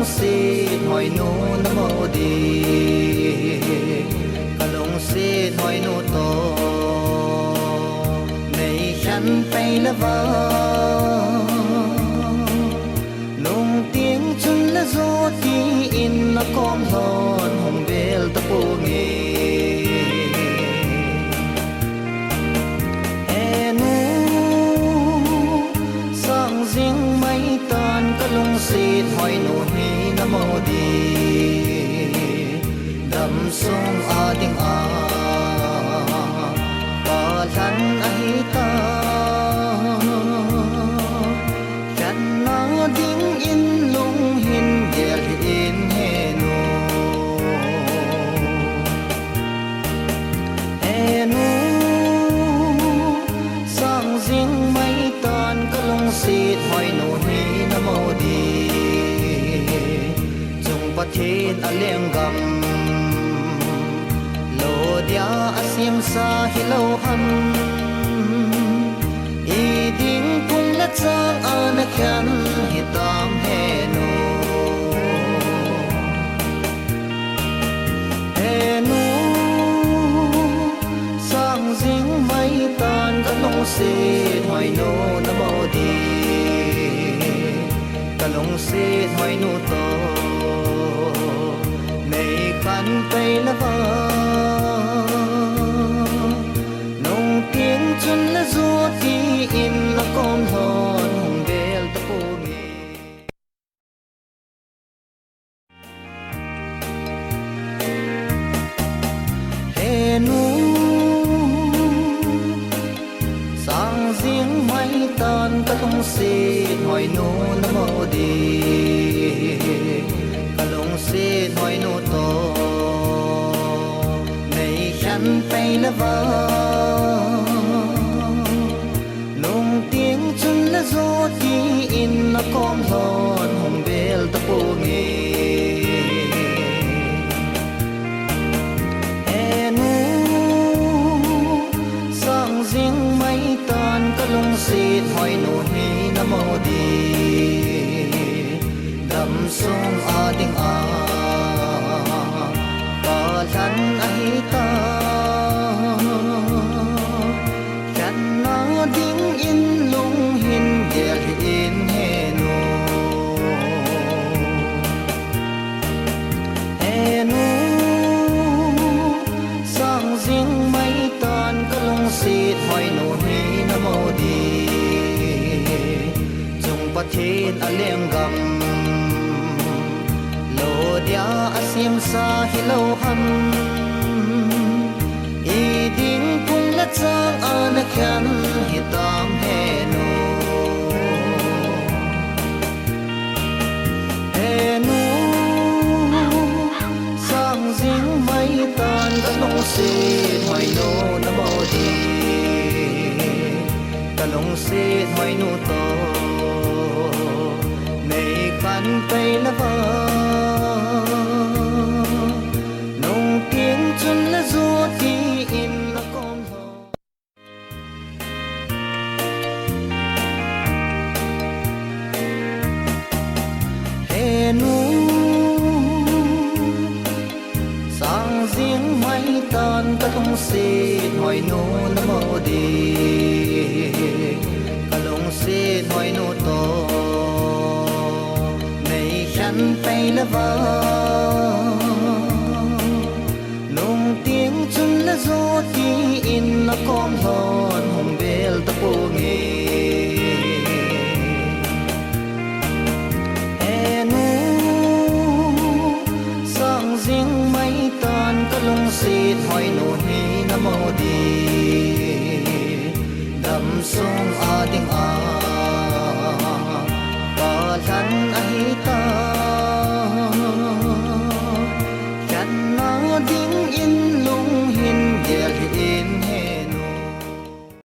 lung si hỏi nu nam mô đi cả lung si hỏi nu to này khăn bay là vợ nung tiếng chân là gió tí in là con hồn hồng bel ta po nghe riêng mấy tan cả lung xịt hỏi nụ hi nam mô đi đầm sông a tiếng a ba lăn ai ta chân nó tiếng in lung hin gel in he nu sang riêng mấy tan cả lung xịt hỏi nụ hi nam mô đi chung bắt thiên a leng gam lo dia a sim sa hi lo ham i ding kung la chang an khan hi tam he nu sang riêng mấy tan cả lung xịt hỏi nụ nam mô đi cả lung xịt hỏi nụ to này khăn tay là vợ nung tiếng chân là gió tí in là con hồn hồng bel ta po nghe he nu sang riêng mấy tan cả lung xịt hỏi nụ nam mô đi cả lung xịt hỏi nụ to này khăn tay là vợ nung tiếng chân là gió tí in là con hồn hồng bel ta po nghe sang riêng mấy tan cả lung xịt hỏi nụ hi nam mô đi đầm sông a tiếng a ba lăn ai ta chân nó tiếng in lung hin gel in he nu sang riêng mấy tan cả lung xịt hỏi nụ hi nam mô đi chung bắt thiên a leng gam lo dia a sim sa hi lo ham i ding kung la chang an khan hi tam he nu sang riêng mấy tan cả lung xịt hỏi nụ nam mô đi cả lung xịt hỏi nụ to này khăn tay là vợ nung tiếng chân là gió tí in là con hồn he nu sang riêng mấy tan cả lung xịt hỏi nụ nam mô đi cả lung xịt hỏi nụ to này khăn tay là vợ nung tiếng chân là gió tí in là con hồn hồng bel ta po nghe sang riêng mấy tan cả lung xịt hỏi nụ hi nam mô đi đầm sông a tiếng a